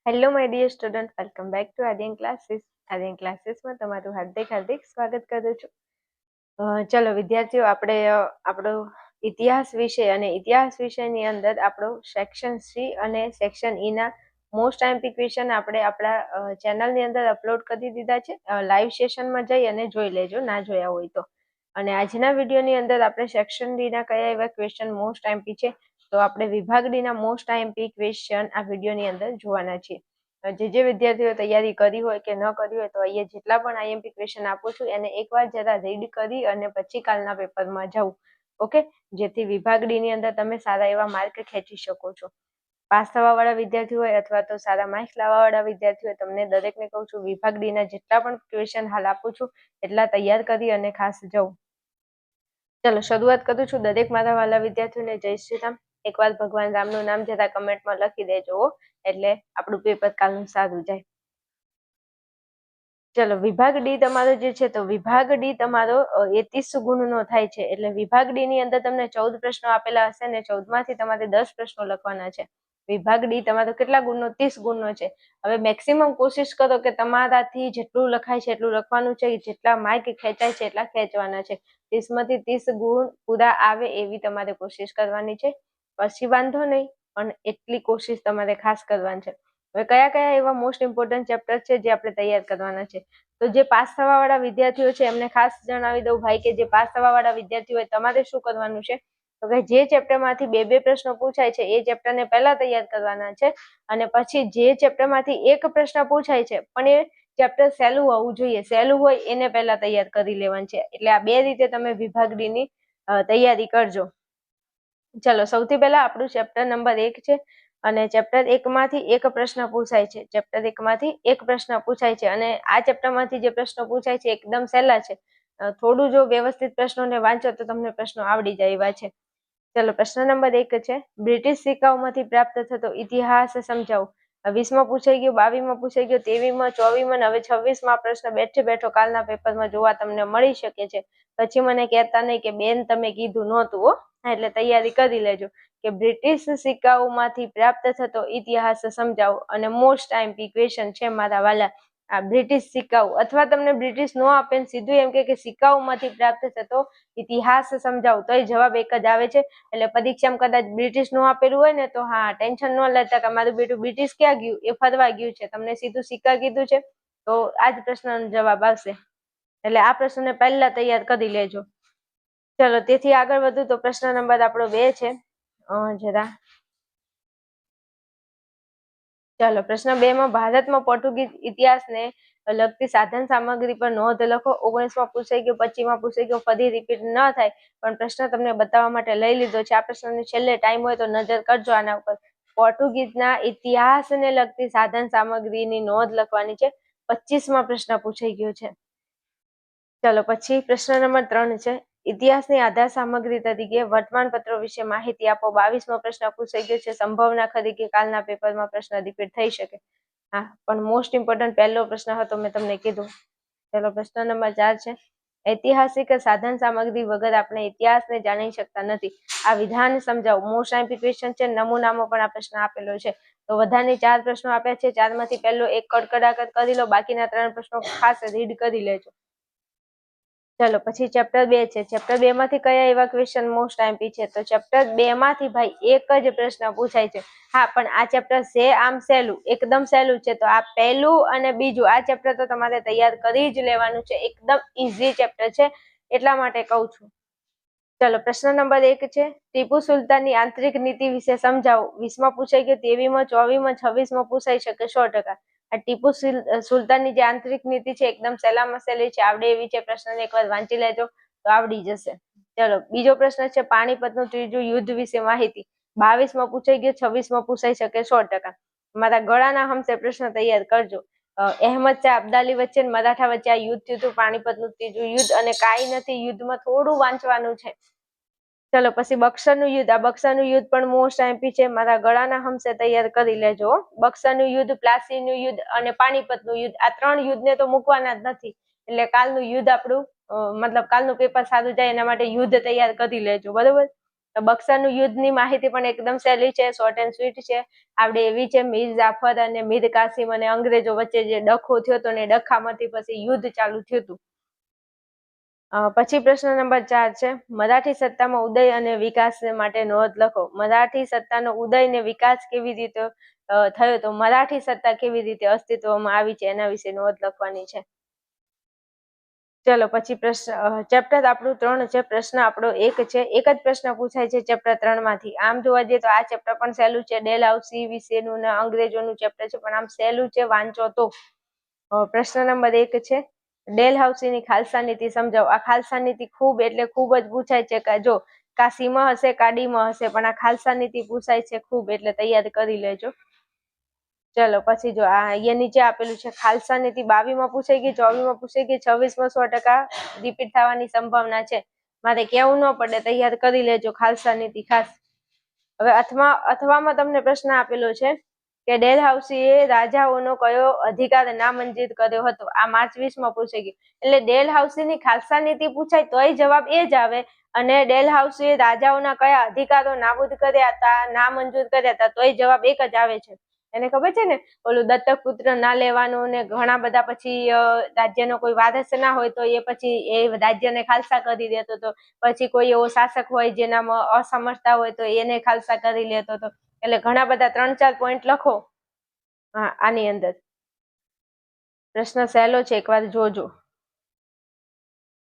Hello my dear student, welcome back to Aryan classes. Aryan ક્લાસીસમાં તમારું હાર્દિક સ્વાગત કરું છું. ચલો વિદ્યાર્થીઓ, આપણે આપણો ઇતિહાસ વિષય અને ઇતિહાસ વિષયની અંદર આપણો સેક્શન સી અને સેક્શન ઈ ના મોસ્ટ આઈએમપી ક્વેશ્ચન આપણે આપણા ચેનલની અંદર અપલોડ કરી દીધા છે. લાઈવ સેશનમાં જઈ અને જોઈ લેજો, ના જોયા હોય તો. અને આજના વિડીયોની અંદર આપણે સેક્શન ડી ના કયા એવા ક્વેશ્ચન મોસ્ટ આઈએમપી છે, તો આપણે વિભાગ ડી ના મોસ્ટ આઈએમપી ક્વેશ્ચન આ વિડીયોની અંદર જોવાના છીએ. જે વિદ્યાર્થીઓ તૈયારી કરી હોય કે ન કરી હોય તો અહીંયા જેટલા પણ આઈએમપી ક્વેશ્ચન આપું છું એને એકવાર જરા રીડ કરી અને પછી કાલના પેપરમાં જવું. ઓકે, જેથી વિભાગ ડી ની અંદર તમે સારા એવા માર્ક ખેંચી શકો છો. પાસ થવા વાળા વિદ્યાર્થીઓ હોય અથવા તો સારા માર્ક્સ લાવવા વાળા વિદ્યાર્થીઓ, તમને દરેકને કહું છું વિભાગ ડી ના જેટલા પણ ક્વેશ્ચન હાલ આપું છું એટલા તૈયાર કરી અને ખાસ જવું. ચલો શરૂઆત કરું છું. દરેક મારા વાલા વિદ્યાર્થીઓને જય શ્રી રામ. એકવાર ભગવાન રામનું નામ જરા કમેન્ટમાં લખી દેજો, એટલે આપણું પેપર કાલનું સારું જાય. ચલો વિભાગ ડી તમારો જે છે, તો વિભાગ ડી તમારો 31 ગુણનો થાય છે. એટલે વિભાગ ડી ની અંદર તમને 14 પ્રશ્નો આપેલા હશે ને 14 માંથી તમારે 10 પ્રશ્નો લખવાના છે. વિભાગ ડી તમારો કેટલા ગુણનો? 30 ગુણનો છે. હવે મેક્સિમમ કોશિશ કરો કે તમારાથી જેટલું લખાય છે એટલું લખવાનું છે, જેટલા માર્ક ખેંચાય છે એટલા ખેંચવાના છે. 30 માંથી 30 ગુણ પૂરા આવે એવી તમારે કોશિશ કરવાની છે. પછી વાંધો નહીં, પણ એટલી કોશિશ તમારે ખાસ કરવાની છે. હવે કયા કયા એવા મોસ્ટ ઇમ્પોર્ટન્ટ ચેપ્ટર છે જે આપણે તૈયાર કરવાના છે, તો જે પાસ થવા વાળા વિદ્યાર્થીઓ છે એમને ખાસ જણાવી દઉં ભાઈ કે જે પાસ થવા વાળા વિદ્યાર્થીઓ હોય તમારે શું કરવાનું છે, તો કે જે ચેપ્ટરમાંથી બે પ્રશ્નો પૂછાય છે એ ચેપ્ટરને પહેલા તૈયાર કરવાના છે, અને પછી જે ચેપ્ટરમાંથી એક પ્રશ્ન પૂછાય છે પણ એ ચેપ્ટર સહેલું હોવું જોઈએ, સહેલું હોય એને પહેલા તૈયાર કરી લેવાનું છે. એટલે આ બે રીતે તમે વિભાગ ડી ની તૈયારી કરજો. ચલો સૌથી પહેલા આપણું ચેપ્ટર નંબર 1 છે, અને ચેપ્ટર 1 માંથી એક પ્રશ્ન પૂછાય છે. ચેપ્ટર 1 માંથી એક પ્રશ્ન પૂછાય છે, અને આ ચેપ્ટર માંથી જે પ્રશ્નો પૂછાય છે એકદમ સહેલા છે. થોડું જો વ્યવસ્થિત પ્રશ્નોને વાંચો તો તમને પ્રશ્નો આવડી જાય એવા છે. ચલો પ્રશ્ન નંબર 1 છે, બ્રિટિશ સિક્કાઓમાંથી પ્રાપ્ત થતો ઇતિહાસ સમજાવો. 20માં પૂછાઈ ગયો, 22માં પૂછાઈ ગયો, 23માં, 24માં, હવે 26માં પ્રશ્ન બેઠો કાલના પેપરમાં જોવા તમને મળી શકે છે. પછી મને કહેતા નહીં કે બેન તમે કીધું નહોતું હો. એટલે તૈયારી કરી લેજો કે બ્રિટિશ સિક્કાઓમાંથી પ્રાપ્ત થતો ઇતિહાસ સમજાવો. અને મોસ્ટ આઈએમપી ક્વેશ્ચન છે મારા વાલા આ બ્રિટિશ સિક્કાઓ, અથવા તમને બ્રિટિશ નો આપે સીધું એમ કે સિક્કાઓમાંથી પ્રાપ્ત થતો ઇતિહાસ સમજાવો, તો જવાબ એક જ આવે છે. એટલે પરીક્ષામાં કદાચ બ્રિટિશ નો આપેલું હોય ને તો હા ટેન્શન ન લેતા કે મારું બેટું બ્રિટિશ ક્યાં ગયું, એ ફરવા ગયું છે. તમને સીધું સિક્કા કીધું છે તો આ જ પ્રશ્નનો જવાબ આવશે. એટલે આ પ્રશ્નને પહેલા તૈયાર કરી લેજો. ચલો તેથી આગળ વધુ તો પ્રશ્ન નંબર આપણો 2 છે. ચાલો પ્રશ્ન 2 માં ભારતમાં પોર્ટુગીઝ ઇતિહાસને લગતી સાધન સામગ્રી પર નોંધ લખો. 19માં પૂછાઈ ગયો, 25માં પૂછાઈ ગયો, ફરી રિપીટ ન થાય પણ પ્રશ્ન તમને બતાવવા માટે લઈ લીધો છે. આ પ્રશ્નની છેલ્લે ટાઈમ હોય તો નજર કરજો આના ઉપર. પોર્ટુગીઝના ઇતિહાસને લગતી સાધન સામગ્રીની નોંધ લખવાની છે. 25માં પ્રશ્ન પૂછાઈ ગયો છે. ચલો પછી પ્રશ્ન નંબર 3 છે, ઇતિહાસની આધાર સામગ્રી તરીકે વર્તમાનપત્રો વિશે માહિતી આપો. 22મો પ્રશ્ન પૂછાઈ ગયો છે. સંભાવના ખરી કે કાલના પેપરમાં પ્રશ્ન રિપીટ થઈ શકે? હા, પણ મોસ્ટ ઇમ્પોર્ટન્ટ પહેલો પ્રશ્ન હતો, મેં તમને કીધું. ચલો પ્રશ્ન નંબર 4 છે, ઐતિહાસિક સાધન સામગ્રી વગર આપણે ઇતિહાસને જાણી શકતા નથી. આ વિધાન સમજાવો. મોસ્ટ આઈએમપી ક્વેશ્ચન છે, નમૂનામાં પણ આ પ્રશ્ન આપેલો છે. તો બધાની 4 પ્રશ્નો આપ્યા છે, 4 માંથી પહેલો એક કડકડાકટ કરી લો, બાકીના 3 પ્રશ્નો ખાસ રીડ કરી લેજો. ચલો પછી ચેપ્ટર 2 છે. ચેપ્ટર 2 માંથી કયા એવા ક્વેશ્ચન મોસ્ટ આઈએમપી છે, તો ચેપ્ટર 2 માંથી ભાઈ એક જ પ્રશ્ન પૂછાય છે. હા, પણ આ ચેપ્ટર છે આમ સહેલું, એકદમ સહેલું છે. તો આ પહેલું અને બીજું આ ચેપ્ટર તો તમારે તૈયાર કરી જ લેવાનું છે. એકદમ ઈઝી ચેપ્ટર છે, એટલા માટે કહું છું. ચલો પ્રશ્ન નંબર 1 છે, ટીપુ સુલતાનની આંતરિક નીતિ વિશે સમજાવો. 20માં પૂછાઈ ગયો, 23માં, 24માં, 26માં પૂછાઈ શકે 100%. આ ટીપુ સુલતાનની જે આંતરિક નીતિ છે એકદમ સહેલામાં સહેલી છે, આવડે એવી છે. પ્રશ્નને એકવાર વાંચી લેજો તો આવડી જશે. ચલો બીજો પ્રશ્ન છે, પાણીપતનું ત્રીજું યુદ્ધ વિશે માહિતી. 22માં પૂછાઈ ગયો, 26માં પૂછાઈ શકે 100%. મારા ગળાના હમસે પ્રશ્ન તૈયાર કરજો. અહેમદ શાહ અબ્દાલી વચ્ચે મરાઠા વચ્ચે આ યુદ્ધ થયું હતું, પાણીપતનું ત્રીજું યુદ્ધ, અને કાંઈ નથી યુદ્ધમાં થોડું વાંચવાનું છે. ચલો પછી બક્સરનું યુદ્ધ. આ બક્સરનું યુદ્ધ પણ મોસ્ટ આઈએમપી છે. મારા ગળાના હમસે તૈયાર કરી લેજો. બક્સરનું યુદ્ધ, પ્લાસીનું યુદ્ધ અને પાણીપતનું યુદ્ધ, આ 3 યુદ્ધને તો મૂકવાના જ નથી. એટલે કાલનું યુદ્ધ આપણું મતલબ કાલનું પેપર સારું જાય એના માટે યુદ્ધ તૈયાર કરી લેજો, બરોબર. તો બક્સરનું યુદ્ધની માહિતી પણ એકદમ સહેલી છે, શોર્ટ એન્ડ સ્વીટ છે, આપણે એવી છે મીર જાફર અને મીર કાસિમ અને અંગ્રેજો વચ્ચે જે ડખો થયો હતો ને ડખામાંથી પછી યુદ્ધ ચાલુ થયું હતું. પછી પ્રશ્ન નંબર 4 છે મરાઠી સત્તામાં ઉદય અને વિકાસ માટે નોંધ લખો. મરાઠી સત્તાનો ઉદય ને વિકાસ કેવી રીતે થયો તો મરાઠી સત્તા કેવી રીતે અસ્તિત્વમાં આવી છે એના વિશે નોંધ લખવાની છે. ચલો પછી પ્રશ્ન ચેપ્ટર આપણું 3 છે, પ્રશ્ન આપણો 1 છે. એક જ પ્રશ્ન પૂછાય છે ચેપ્ટર 3 માંથી. આમ જોવા જઈએ તો આ ચેપ્ટર પણ સહેલું છે, ડેલહાઉસી વિશેનું ને અંગ્રેજોનું ચેપ્ટર છે, પણ આમ સહેલું છે, વાંચો તો. પ્રશ્ન નંબર 1 છે ડેલહાઉસીની ખાલસા નીતિ સમજાવો. આ ખાલસા નીતિ ખૂબ એટલે ખૂબ જ પૂછાય છે કે જો કા સીમાં હશે કા ડીમાં હશે, પણ આ ખાલસા નીતિ પૂછાય છે ખૂબ, એટલે તૈયાર કરી લેજો. ચલો પછી જો આ અહીંયા નીચે આપેલું છે ખાલસા નીતિ 22 માં પૂછાઈ ગઈ, 24 માં પૂછાઈ ગઈ, 26 માં 100% રિપીટ થવાની સંભાવના છે. મારે કેવું ન પડે, તૈયાર કરી લેજો ખાલસા નીતિ ખાસ. હવે અથવામાં તમને પ્રશ્ન આપેલો છે કે ડેલહાઉસીએ રાજાઓનો કયો અધિકાર નામંજૂર કર્યો હતો. આ માર્ચ 20 માં પૂછાઈ ગયું. એટલે ડેલહાઉસીની ખાલસા નીતિ પૂછાય તોય જવાબ એ જ આવે, અને ડેલહાઉસીએ રાજાઓના કયા અધિકારો નાબૂદ કર્યા હતા, નામંજૂર કર્યા હતા, તોય જવાબ એક જ આવે છે. એને ખબર છે ને ઓલું દત્તક પુત્ર ના લેવાનું ને ઘણા બધા પછી રાજ્યનો કોઈ વારસ ના હોય તો એ પછી એ રાજ્યને ખાલસા કરી દેતો હતો. પછી કોઈ એવો શાસક હોય જેનામાં અસમર્થતા હોય તો એને ખાલસા કરી લેતો હતો. એટલે ઘણા બધા 3-4 પોઈન્ટ લખો આની અંદર. પ્રશ્ન સહેલો છે, એકવાર જોજો.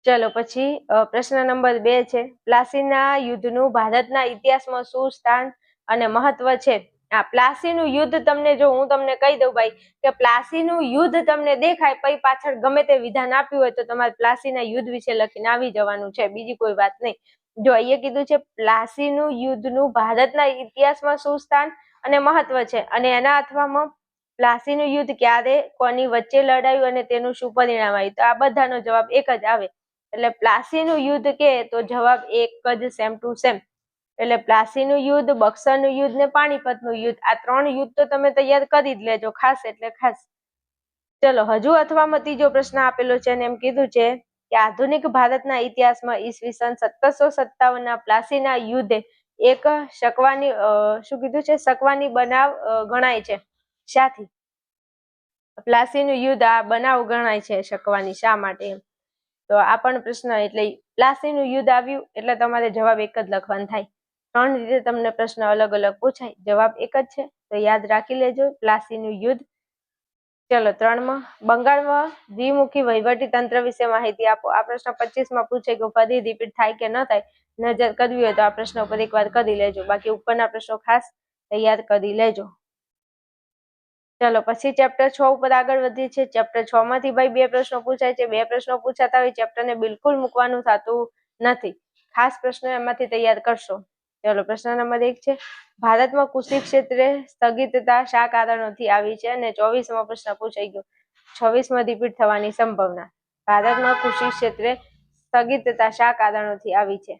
ચલો પછી પ્રશ્ન નંબર 2 છે પ્લાસીના યુદ્ધનું ભારતના ઇતિહાસમાં શું સ્થાન અને મહત્વ છે. આ પ્લાસીનું યુદ્ધ તમને જો હું તમને કહી દઉં ભાઈ કે પ્લાસીનું યુદ્ધ તમને દેખાય પછી પાછળ ગમે તે વિધાન આપ્યું હોય તો તમારે પ્લાસીના યુદ્ધ વિશે લખીને આવી જવાનું છે, બીજી કોઈ વાત નહીં. જો અહીંયા કીધું છે પ્લાસીનું યુદ્ધનું ભારતના ઇતિહાસમાં શું સ્થાન અને મહત્વ છે, અને એના અથવામાં પ્લાસીનું યુદ્ધ ક્યારે કોની વચ્ચે લડાયું અને તેનું શું પરિણામ આવ્યું. તો આ બધાનો જવાબ એક જ આવે. એટલે પ્લાસીનું યુદ્ધ કે તો જવાબ એક જ સેમ ટુ સેમ. એટલે પ્લાસીનું યુદ્ધ, બક્સરનું યુદ્ધ ને પાણીપતનું યુદ્ધ, આ 3 યુદ્ધ તો તમે તૈયાર કરી જ લેજો ખાસ એટલે ખાસ. ચલો હજુ અથવામાં ત્રીજો પ્રશ્ન આપેલો છે અને એમ કીધું છે કે આધુનિક ભારતના ઇતિહાસમાં ઈસવીસન 1757 ના પ્લાસીના યુદ્ધે એક શકવાની શું કીધું છે શકવાની બનાવ ગણાય છે. શાથી? પ્લાસીનું યુદ્ધ આ બનાવ ગણાય છે શકવાની. શા માટે? તો આ પણ પ્રશ્ન, એટલે પ્લાસીનું યુદ્ધ આવ્યું એટલે તમારે જવાબ એક જ લખવાનો થાય. 3 રીતે તમને પ્રશ્ન અલગ અલગ પૂછાય, જવાબ એક જ છે તો યાદ રાખી લેજો પ્લાસીનું યુદ્ધ. ચલો 3 માં બંગાળમાં દ્વિમુખી વહીવટી તંત્ર વિશે માહિતી આપો. આ પ્રશ્ન 25 માં પૂછાઈ ગયો, ફરી રિપીટ થાય કે ન થાય નજર કરવી હોય તો આ પ્રશ્ન ઉપર એકવાર કરી લેજો, બાકી ઉપરના પ્રશ્નો ખાસ તૈયાર કરી લેજો. ચલો પછી ચેપ્ટર 6 ઉપર આગળ વધીએ છીએ. ચેપ્ટર 6 માંથી ભાઈ 2 પ્રશ્નો પૂછાય છે. 2 પ્રશ્નો પૂછાતા હોય ચેપ્ટરને બિલકુલ મૂકવાનું થતું નથી, ખાસ પ્રશ્નો એમાંથી તૈયાર કરશો. ચલો પ્રશ્ન નંબર 1 છે ભારતમાં કૃષિ ક્ષેત્રે સ્થગિતતા શા કારણોથી આવી છે, અને 24માં પ્રશ્ન પૂછાઈ ગયો, 26માં રિપીટ થવાની સંભાવના. ભારતમાં કૃષિ ક્ષેત્રે સ્થગિતતા શા કારણોથી આવી છે.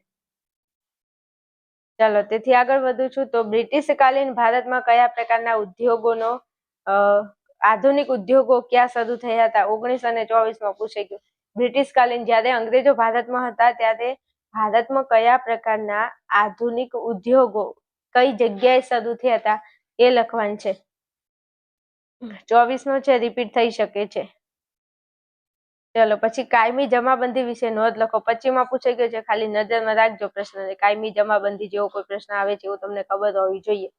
ચલો તેથી આગળ વધું છું. તો બ્રિટિશ કાલીન ભારતમાં કયા પ્રકારના ઉદ્યોગોનો આધુનિક ઉદ્યોગો ક્યાં શરૂ થયા હતા. 1924માં પૂછાઈ ગયું. બ્રિટિશ કાલીન જ્યારે અંગ્રેજો ભારતમાં હતા ત્યારે ભારતમાં કયા પ્રકારના આધુનિક ઉદ્યોગો કઈ જગ્યાએ શરૂ થયા હતા એ લખવાનું છે. 24નો છે રિપીટ થઈ શકે છે. ચલો પછી કાયમી જમાબંધી વિશે નોંધ લખો. 25માં પૂછાઈ ગયો છે, ખાલી નજરમાં રાખજો પ્રશ્ન. કાયમી જમાબંધી જેવો કોઈ પ્રશ્ન આવે છે એવું તમને ખબર હોવી જોઈએ.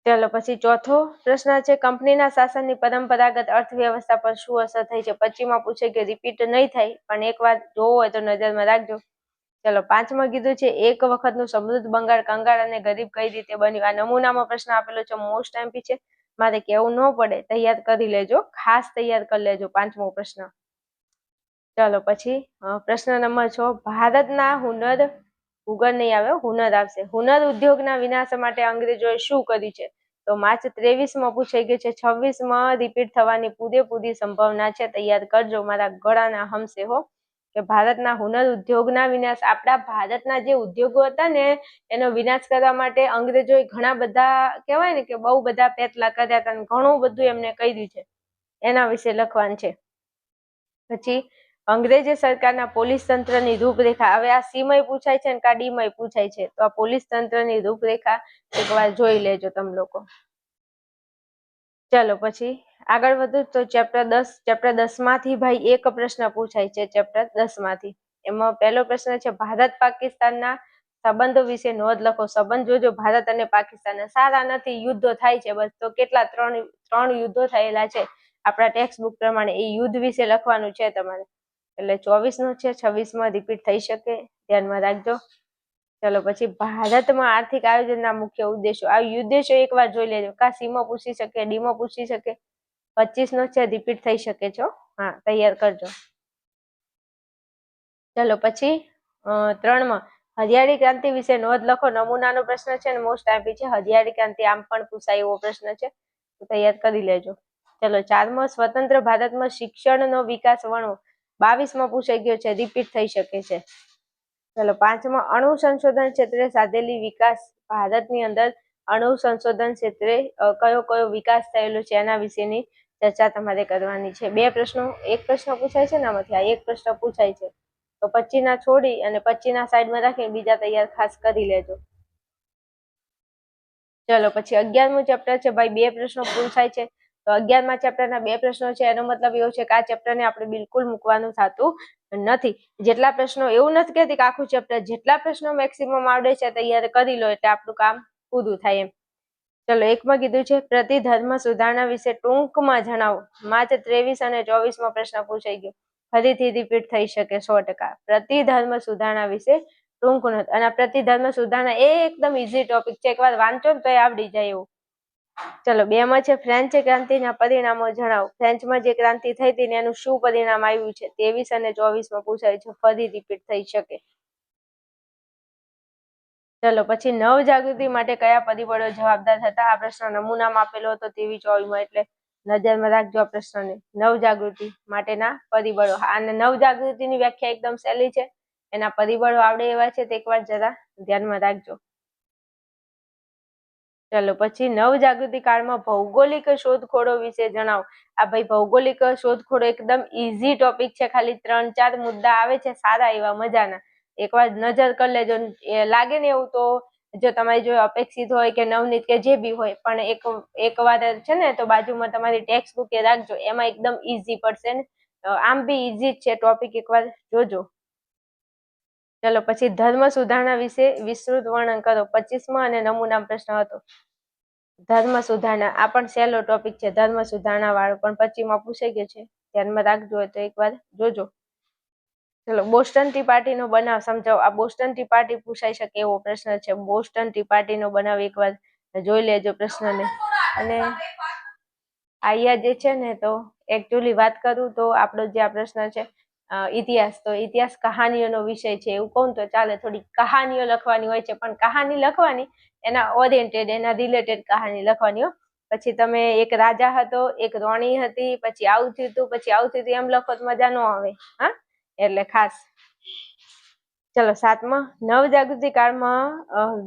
ચલો પછી ચોથો પ્રશ્ન છે કંપનીના શાસનની પરંપરાગત અર્થવ્યવસ્થા પર શું અસર થઈ છે. 25માં પૂછાઈ ગયો, રિપીટ નહીં થાય પણ એકવાર જોવો હોય તો નજરમાં રાખજો. ચલો 5માં કીધું છે એક વખતનું સમૃદ્ધ બંગાળ કંગાળ અને ગરીબ કઈ રીતે બન્યું. આ નમૂનામાં પ્રશ્ન આપેલો છે, મોસ્ટ એમપી છે, મારે કેવું ન પડે, તૈયાર કરી લેજો, ખાસ તૈયાર કરી લેજો 5મો પ્રશ્ન. ચલો પછી પ્રશ્ન નંબર 6 ભારતના હુનર નહીં આવે, હુનર આવશે. હુનર ઉદ્યોગના વિનાશ માટે અંગ્રેજોએ શું કર્યું છે. તો માર્ચ 23માં પૂછાઈ ગયું છે, 26માં રિપીટ થવાની પૂરેપૂરી સંભાવના છે, તૈયાર કરજો, મારા ગળાના હમશે હો. કે ભારતના હુનર ઉદ્યોગના વિનાશ, આપણા ભારતના જે ઉદ્યોગો હતા ને એનો વિનાશ કરવા માટે અંગ્રેજોએ ઘણા બધા કહેવાય ને કે બહુ બધા પેટલા કર્યા હતા, ઘણું બધું એમને કર્યું છે, એના વિશે લખવાનું છે. પછી અંગ્રેજી સરકારના પોલીસ તંત્રની રૂપરેખા. હવે આ સી માં પૂછાય છે ને કા ડી માં પૂછાય છે, તો આ પોલીસ તંત્રની રૂપરેખા એકવાર જોઈ લેજો તમે લોકો. ચલો પછી આગળ વધુ તો ચેપ્ટર 10 માંથી ભાઈ એક પ્રશ્ન પૂછાય છે. ચેપ્ટર 10 માંથી એમાં પહેલો પ્રશ્ન છે ભારત પાકિસ્તાનના સંબંધો વિશે નોંધ લખો. સંબંધ જોજો ભારત અને પાકિસ્તાનના સારા નથી, યુદ્ધો થાય છે બસ. તો કેટલા? ત્રણ યુદ્ધો થયેલા છે આપણા ટેક્સ્ટ બુક પ્રમાણે. એ યુદ્ધ વિશે લખવાનું છે તમારે. એટલે 24 નો છે, 26 માં રિપીટ થઈ શકે, ધ્યાનમાં રાખજો. ચલો પછી ભારતમાં આર્થિક આયોજનના મુખ્ય ઉદ્દેશો. આ ઉદ્દેશો એકવાર જોઈ લેજો. કા સી માં પૂછી શકે, ડી માં પૂછી શકે. 25 નો છે, રિપીટ થઈ શકે છો. હા, તૈયાર કરજો. ચલો પછી 3 માં હરિયાળી ક્રાંતિ વિશે નોંધ લખો. નમૂનાનો પ્રશ્ન છે ને મોસ્ટ આઈપી છે. હરિયાળી ક્રાંતિ આમ પણ પૂછાય એવો પ્રશ્ન છે, તો તૈયાર કરી લેજો. ચલો 4 માં સ્વતંત્ર ભારતમાં શિક્ષણનો વિકાસ વર્ણવો. 22 માં પૂછાઈ ગયો છે, રિપીટ થઈ શકે છે. ચલો 5 માં અણુ સંશોધન ક્ષેત્રે સાધેલી વિકાસ. ભારતની અંદર અણુ સંશોધન ક્ષેત્રે કયો વિકાસ થયેલો છે એના વિશેની ચર્ચા તમારે કરવાની છે. 2 પ્રશ્નો, એક પ્રશ્ન પૂછાય છે ને આમાંથી, આ એક પ્રશ્ન પૂછાય છે. તો 25 ના છોડી અને 25 ના સાઈડમાં રાખીને બીજા તૈયાર ખાસ કરી લેજો. ચલો પછી 11મું ચેપ્ટર છે ભાઈ. 2 પ્રશ્નો પૂછાય છે. તો 11મા ચેપ્ટરના 2 પ્રશ્નો છે, એનો મતલબ એવો છે કે આ ચેપ્ટરને આપણે બિલકુલ મૂકવાનું થતું નથી. જેટલા પ્રશ્નો, એવું નથી કહેતી કે આખું ચેપ્ટર, જેટલા પ્રશ્નો મેક્સિમમ આવડે છે તૈયાર કરી લો એટલે આપણું કામ પૂરું થાય એમ. ચલો 1માં કીધું છે પ્રતિધર્મ સુધારણા વિશે ટૂંકમાં જણાવો. માર્ચ 23 અને 24 માં પ્રશ્ન પૂછાઈ ગયો. ફરીથી રિપીટ થઈ શકે 100%. પ્રતિધર્મ સુધારણા વિશે ટૂંક નોંધ. અને પ્રતિધર્મ સુધારણા એકદમ ઈઝી ટોપિક છે, એકવાર વાંચો ને તો આવડી જાય એવું. ચલો 2 માં છે ફ્રેન્ચ ક્રાંતિના પરિણામો જણાવો. ફ્રેન્ચમાં જે ક્રાંતિ થઈ હતી એનું શું પરિણામ આવ્યું છે. 23 અને 24 માં પૂછાય છે, ફરી રિપીટ થઈ શકે. ચલો પછી નવ જાગૃતિ માટે કયા પરિબળો જવાબદાર હતા. આ પ્રશ્ન નમૂનામાં આપેલો હતો 23-24 માં, એટલે નજરમાં રાખજો આ પ્રશ્નને. નવ જાગૃતિ માટેના પરિબળો. અને નવ જાગૃતિની વ્યાખ્યા એકદમ સહેલી છે, એના પરિબળો આવડે એવા છે, તે એકવાર જરા ધ્યાનમાં રાખજો. ચલો પછી નવ જાગૃતિ કાળમાં ભૌગોલિક શોધખોળો વિશે જણાવો. આ ભાઈ ભૌગોલિક શોધખોળો એકદમ ઈઝી ટોપિક છે, ખાલી 3-4 મુદ્દા આવે છે સારા એવા મજાના. એકવાર નજર કરી લેજો. લાગે ને એવું તો જો તમારી જો અપેક્ષિત હોય કે નવનીત કે જે બી હોય, પણ એક વાર છે ને તો બાજુમાં તમારી ટેક્સ્ટ બુક એ રાખજો, એમાં એકદમ ઈઝી પડશે ને. આમ બી ઈઝી જ છે ટોપિક, એકવાર જોજો. ચલો પછી ધર્મ સુધારણા વિશે વિસ્તૃત વર્ણન કરો. 25માં અને નમૂના પ્રશ્ન હતો. ધર્મ સુધારણા, આ પણ સહેલો ટોપિક છે, ધર્મ સુધારણા વાળો, પણ 25માં પૂછાઈ ગયો છે, ધ્યાનમાં રાખજો હોય તો એકવાર જોજો. ચલો બોસ્ટન ટી પાર્ટીનો બનાવ સમજાવો. આ બોસ્ટન ટી પાર્ટી પૂછાઈ શકે એવો પ્રશ્ન છે. બોસ્ટન ટી પાર્ટીનો બનાવ એકવાર જોઈ લેજો પ્રશ્નને. અને અહીંયા જે છે ને, તો એકચ્યુઅલી વાત કરું તો આપણો જે આ પ્રશ્ન છે ઇતિહાસ, તો ઇતિહાસ કહાનીઓનો વિષય છે એવું કહું તો ચાલે. થોડી કહાનીઓ લખવાની હોય છે, પણ કહાની લખવાની એના ઓરિએન્ટેડ, એના રિલેટેડ કહાની લખવાની. પછી તમે એક રાજા હતો, એક રાણી હતી, પછી આવું થયું હતું, પછી આવું થયું હતું, એમ લખો તો મજા ન આવે. હા, એટલે ખાસ. ચલો 7માં નવજાગૃતિ કાળમાં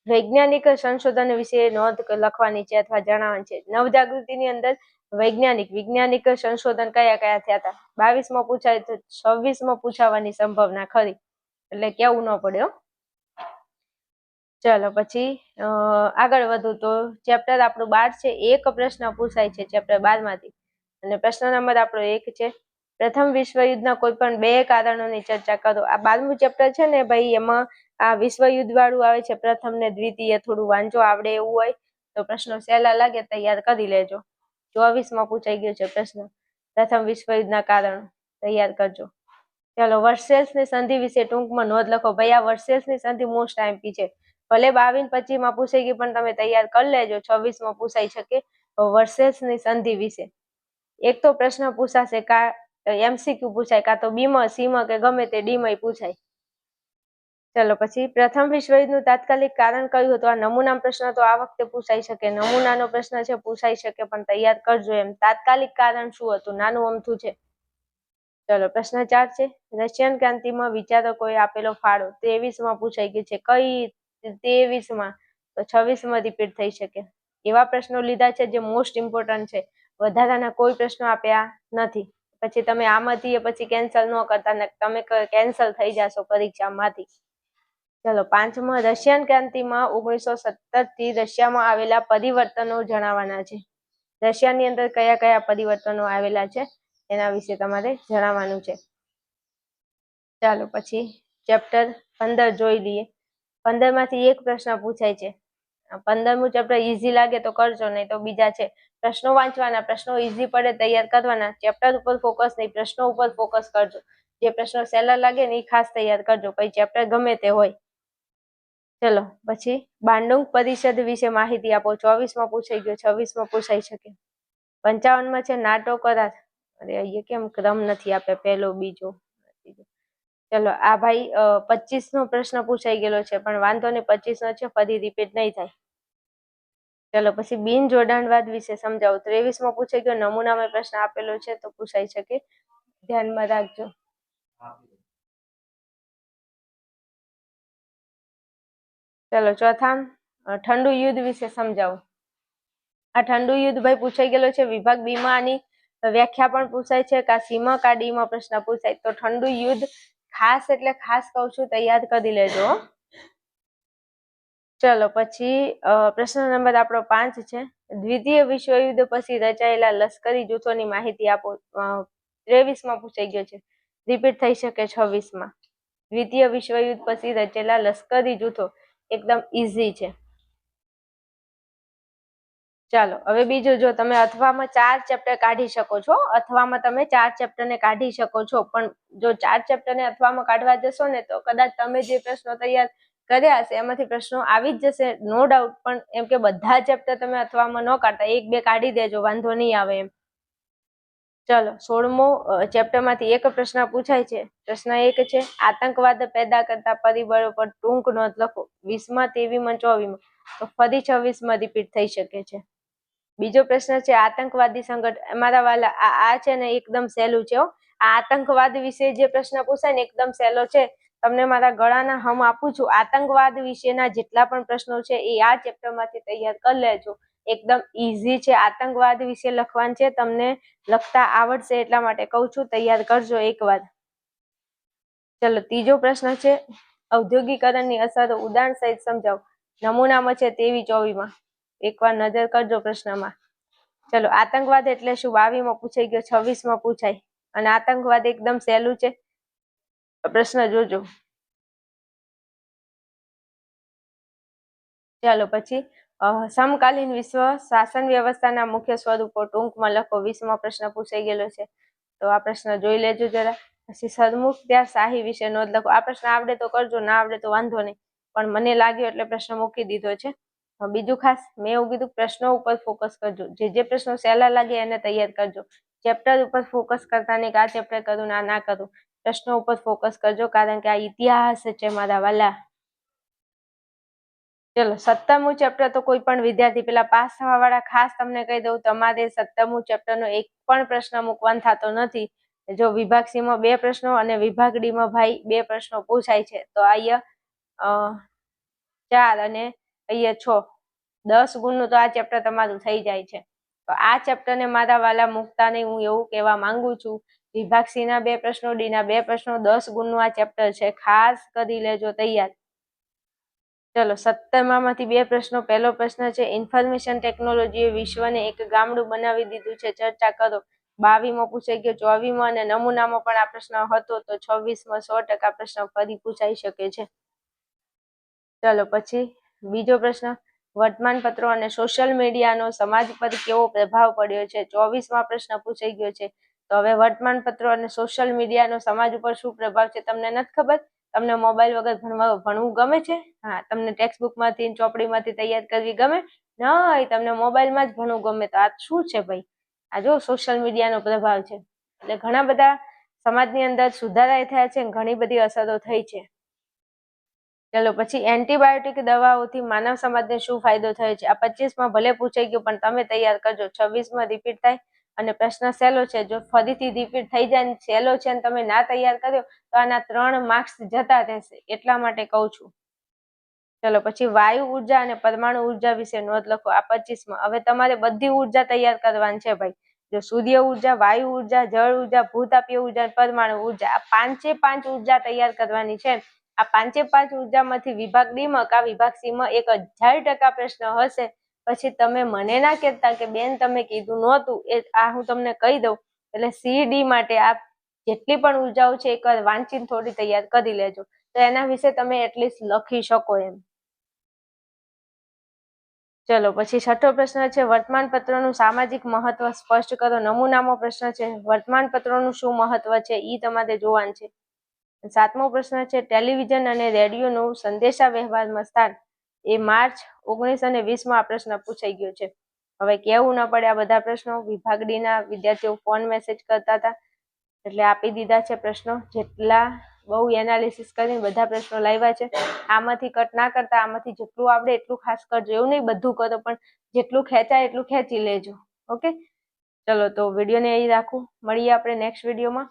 વૈજ્ઞાનિક સંશોધન વિશે નોંધ લખવાની છે અથવા જણાવવાની છે. નવજાગૃતિની અંદર વૈજ્ઞાનિક સંશોધન કયા થયા હતા. 22માં પૂછાય તો 26માં પૂછાવાની સંભાવના ખરી, એટલે કેવું ન પડ્યો. ચલો પછી આગળ વધુ તો ચેપ્ટર આપણું 12 છે. એક પ્રશ્ન પૂછાય છે ચેપ્ટર 12 માંથી, અને પ્રશ્ન નંબર આપણો 1 છે પ્રથમ વિશ્વયુદ્ધના કોઈ પણ 2 કારણોની ચર્ચા કરો. આ 12મું ચેપ્ટર છે ને ભાઈ, એમાં આ વિશ્વયુદ્ધ વાળું આવે છે, પ્રથમ ને દ્વિતીય. થોડું વાંચો, આવડે એવું હોય તો પ્રશ્નો સહેલા લાગે તૈયાર કરી લેજો. 24માં પૂછાઈ ગયો છે પ્રશ્ન, પ્રથમ વિશ્વયુદ્ધના કારણો, તૈયાર કરજો. ચલો વર્સેલ્સની સંધિ વિશે ટૂંકમાં નોંધ લખો. ભાઈ આ વર્સેલ્સની સંધિ મોસ્ટ આઈમ્પી છે, ભલે 22-25માં પૂછાઈ ગઈ, પણ તમે તૈયાર કરી લેજો. 26માં પૂછાઈ શકે વર્સેલ્સની સંધિ વિશે. એક તો પ્રશ્ન પૂછાશે, કા એમસીક્યુ પૂછાય, કા તો બીમાં, સીમાં કે ગમે તે ડીમાં પૂછાય. ચલો પછી પ્રથમ વિશ્વયુદ્ધનું તાત્કાલિક કારણ કયું હતું. આ નમૂના પ્રશ્ન તો આ વખતે પૂછાઈ શકે, નમૂનાનો પ્રશ્ન છે, પૂછાઈ શકે, પણ તૈયાર કરજો એમ. તાત્કાલિક કારણ શું હતું, નાનું અમથું છે. ચલો પ્રશ્ન 4 છે રશિયન ક્રાંતિમાં વિચારકોએ આપેલો ફાળો. 23માં પૂછાઈ ગયું છે. કઈ 23માં? તો 26માં રિપીટ થઈ શકે. એવા પ્રશ્નો લીધા છે જે મોસ્ટ ઇમ્પોર્ટન્ટ છે, વધારાના કોઈ પ્રશ્નો આપ્યા નથી. પછી તમે આમાંથી પછી કેન્સલ ન કરતા ને તમે કેન્સલ થઈ જશો પરીક્ષામાંથી. ચલો 5મો, રશિયન ક્રાંતિમાં 1917 થી રશિયામાં આવેલા પરિવર્તનો જણાવવાના છે. રશિયાની અંદર કયા કયા પરિવર્તનો આવેલા છે એના વિશે તમારે જણાવવાનું છે. ચાલો પછી ચેપ્ટર 15 જોઈ લઈએ. 15 માંથી એક પ્રશ્ન પૂછાય છે. 15મું ચેપ્ટર ઈઝી લાગે તો કરજો, નહીં તો બીજા છે. પ્રશ્નો વાંચવાના, પ્રશ્નો ઈઝી પડે તૈયાર કરવાના. ચેપ્ટર ઉપર ફોકસ નહીં, પ્રશ્નો ઉપર ફોકસ કરજો. જે પ્રશ્નો સહેલા લાગે ને એ ખાસ તૈયાર કરજો, પછી ચેપ્ટર ગમે તે હોય. ચલો પછી બાંડુંગ પરિષદ વિશે માહિતી આપો. 24માં પૂછાઈ ગયો, 26માં પૂછાઈ શકે. 55માં છે નાટો કરાર. અરે અહીંયા કેમ ક્રમ નથી આપે, પહેલો બીજો. ચલો આ ભાઈ 25નો પ્રશ્ન પૂછાઈ ગયેલો છે, પણ વાંધો નહીં, 25નો છે, ફરી રિપીટ નહીં થાય. ચલો પછી બિન જોડાણવાદ વિશે સમજાવો. 23માં પૂછાઈ ગયો, નમૂનામાં પ્રશ્ન આપેલો છે તો પૂછાઈ શકે, ધ્યાનમાં રાખજો. ચલો ચોથા ઠંડુ યુદ્ધ વિશે સમજાવો. આ ઠંડુ યુદ્ધ ભાઈ પૂછાઈ ગયેલો છે. વિભાગ બી માં આની વ્યાખ્યા પણ પૂછાય છે, કા સી માં કા ડી માં પ્રશ્ન પૂછાય. તો ઠંડુ યુદ્ધ ખાસ એટલે ખાસ કહું છું, તૈયાર કરી લેજો. ચલો પછી પ્રશ્ન નંબર આપણો 5 છે. દ્વિતીય વિશ્વયુદ્ધ પછી રચાયેલા લશ્કરી જૂથોની માહિતી આપો. 23માં પૂછાઈ ગયો છે, રિપીટ થઈ શકે 26માં. દ્વિતીય વિશ્વયુદ્ધ પછી રચેલા લશ્કરી જૂથો એકદમ ઈઝી છે. ચાલો હવે બીજું, જો તમે અથવામાં 4 ચેપ્ટર કાઢી શકો છો, અથવામાં તમે 4 ચેપ્ટર ને કાઢી શકો છો, પણ જો 4 ચેપ્ટર ને અથવામાં કાઢવા જશો ને તો કદાચ તમે જે પ્રશ્નો તૈયાર કર્યા હશે એમાંથી પ્રશ્નો આવી જ જશે, નો ડાઉટ. પણ એમ કે બધા ચેપ્ટર તમે અથવામાં ન કાઢતા, 1-2 કાઢી દેજો, વાંધો નહીં આવે એમ. ચલો 16મો ચેપ્ટરમાંથી એક પ્રશ્ન પૂછાય છે. પ્રશ્ન 1 છે, આતંકવાદ પેદા કરતા પરિબળો પર ટૂંક નોંધ લખો. 20માં, 23માં, 24માં. તો ફરી 26માં રિપીટ થઈ શકે છે. બીજો પ્રશ્ન છે, આતંકવાદી સંગઠન. મારા વાલા આ છે ને એકદમ સહેલું છે. આ આતંકવાદ વિશે જે પ્રશ્ન પૂછાય ને એકદમ સહેલો છે. તમને મારા ગળાના હમ આપું છું. આતંકવાદ વિશેના જેટલા પણ પ્રશ્નો છે એ આ ચેપ્ટરમાંથી તૈયાર કરી લેજો. એકદમ ઈઝી છે. આતંકવાદ વિશે લખવાનું છે, તમને લખતા આવડશે એટલા માટે કહું છું, તૈયાર કરજો એકવાર. ચલો ત્રીજો પ્રશ્ન છે, ઔદ્યોગિકરણની અસરો ઉદાહરણ સહિત સમજાવો. નમૂનામાં છે 23-24માં. એકવાર નજર કરજો પ્રશ્નમાં. ચલો આતંકવાદ એટલે શું? 22માં પૂછાઈ ગયો, 26માં પૂછાય. અને આતંકવાદ એકદમ સહેલું છે, પ્રશ્ન જોજો. ચાલો પછી સમકાલીન વિશ્વ શાસન વ્યવસ્થાના મુખ્ય સ્વરૂપો ટૂંકમાં લખો. 20માં પ્રશ્ન પૂછાઈ ગયેલો છે, તો આ પ્રશ્ન જોઈ લેજો જરા. પછી સરમુખત્યારશાહી વિશે નોંધ લખો. આ પ્રશ્ન આવડે તો કરજો, ના આવડે તો વાંધો નહીં, પણ મને લાગ્યો એટલે પ્રશ્ન મૂકી દીધો છે. બીજું ખાસ મેં એવું કીધું, પ્રશ્નો ઉપર ફોકસ કરજો. જે પ્રશ્નો સહેલા લાગે એને તૈયાર કરજો. ચેપ્ટર ઉપર ફોકસ કરતા નહીં કે આ ચેપ્ટર કરું ને આ ના કરું. પ્રશ્નો ઉપર ફોકસ કરજો, કારણ કે આ ઇતિહાસ છે મારા વાલા. ચલો 17મું ચેપ્ટર તો કોઈ પણ વિદ્યાર્થી પેલા પાસ થવા વાળા ખાસ તમને કહી દઉં, તમારે 17મું ચેપ્ટરનો એક પણ પ્રશ્ન મૂકવાનો થતો નથી. જો વિભાગ સી માં 2 પ્રશ્નો અને વિભાગ ડી માં ભાઈ 2 પ્રશ્નો પૂછાય છે, તો અહીંયા 4 અને અહીંયા 6, 10 ગુણનું તો આ ચેપ્ટર તમારું થઈ જાય છે. તો આ ચેપ્ટરને મારા વાલા મૂકતા નહીં, હું એવું કહેવા માંગુ છું. વિભાગ સી ના 2 પ્રશ્નો, ડી ના 2 પ્રશ્નો, 10 ગુણનું આ ચેપ્ટર છે, ખાસ કરી લેજો તૈયાર. ચલો 17માંથી 2 પ્રશ્નો. પહેલો પ્રશ્ન છે, ઇન્ફોર્મેશન ટેકનોલોજીએ વિશ્વને એક ગામડું બનાવી દીધું છે, ચર્ચા કરો. 22માં પૂછાઈ ગયો, 24માં અને નમૂનામાં પણ આ પ્રશ્ન હતો, તો 26માં 100% પ્રશ્ન ફરી પૂછાઈ શકે છે. ચલો પછી બીજો પ્રશ્ન, વર્તમાનપત્રો અને સોશિયલ મીડિયાનો સમાજ પર કેવો પ્રભાવ પડ્યો છે. 24માં પ્રશ્ન પૂછાઈ ગયો છે. તો હવે વર્તમાનપત્રો અને સોશિયલ મીડિયાનો સમાજ ઉપર શું પ્રભાવ છે તમને નથી ખબર? તમને મોબાઈલ વગર ભણવું ગમે છે? હા, તમને ટેક્સ્ટબુકમાંથી ચોપડીમાંથી તૈયાર કરવી ગમે? નહીં, તમને મોબાઈલમાં જ ભણવું ગમે. તો આ શું છે ભાઈ? આ જો સોશિયલ મીડિયાનો પ્રભાવ છે. એટલે ઘણા બધા સમાજની અંદર સુધારા થયા છે, ઘણી બધી અસરો થઈ છે. ચલો પછી એન્ટીબાયોટિક દવાઓથી માનવ સમાજને શું ફાયદો થયો છે. આ 25માં ભલે પૂછાઈ ગયું, પણ તમે તૈયાર કરજો. 26માં રિપીટ થાય અને પ્રશ્ન સહેલો છે. જો ફરીથી રિપીટ થઈ જાય ને સહેલો છે અને તમે ના તૈયાર કર્યો તો આના 3 માર્ક્સ જતા રહેશે, એટલા માટે કહું છું. ચલો પછી વાયુ ઉર્જા અને પરમાણુ ઉર્જા વિશે નોંધ લખો. આ 25માં. હવે તમારે બધી ઉર્જા તૈયાર કરવાની છે ભાઈ. જો સૂર્ય ઉર્જા, વાયુ ઉર્જા, જળ ઉર્જા, ભૂતાપીય ઉર્જા, પરમાણુ ઉર્જા, આ 5 ઉર્જા તૈયાર કરવાની છે. આ 5 ઉર્જામાંથી વિભાગ ડી માં કા વિભાગ સી માં 1000% પ્રશ્ન હશે. પછી તમે મને ના કહેતા કે બેન તમે કીધું નહોતું, એ આ હું તમને કહી દઉં. એટલે સી ડી માટે આ જેટલી પણ ઉર્જાઓ છે એક વાંચીને થોડી તૈયાર કરી લેજો, તો એના વિશે તમે એટલીસ્ટ લખી શકો એમ. ચલો પછી છઠ્ઠો પ્રશ્ન છે, વર્તમાન પત્રનું સામાજિક મહત્વ સ્પષ્ટ કરો. નમૂનામાં પ્રશ્ન છે, વર્તમાન પત્રનું શું મહત્વ છે એ તમારે જોવાનું છે. સાતમો પ્રશ્ન છે, ટેલિવિઝન અને રેડિયોનું સંદેશા વ્યવહારમાં સ્થાન. એ માર્ચ 1920 આ પ્રશ્ન પૂછાઈ ગયો છે. હવે કેવું ન પડે આ બધા પ્રશ્નો. વિભાગ ડી ના વિદ્યાર્થીઓ ફોન મેસેજ કરતા હતા એટલે આપી દીધા છે પ્રશ્નો. જેટલા બહુ એનાલિસિસ કરીને બધા પ્રશ્નો લાવ્યા છે. આમાંથી કટ ના કરતા, આમાંથી જેટલું આવડે એટલું ખાસ કરજો. એવું નહીં બધું કરો, પણ જેટલું ખેંચાય એટલું ખેંચી લેજો. ઓકે, ચલો તો વિડીયોને અહીં રાખું. મળીએ આપણે નેક્સ્ટ વિડીયોમાં.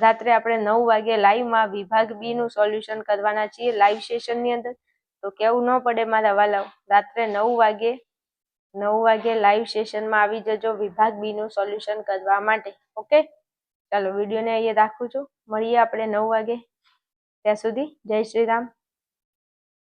રાત્રે આપણે 9 વાગે લાઈવમાં વિભાગ બી નું સોલ્યુશન કરવાના છીએ લાઈવ સેશનની અંદર. તો કેવું ન પડે મારા વાલાઓ, રાત્રે 9 વાગે લાઈવ સેશનમાં આવી જજો વિભાગ બી નું સોલ્યુશન કરવા માટે. ઓકે, ચાલો વિડીયોને અહીંયા રાખું છું. મળીએ આપણે 9 વાગે. ત્યાં સુધી જય શ્રી રામ.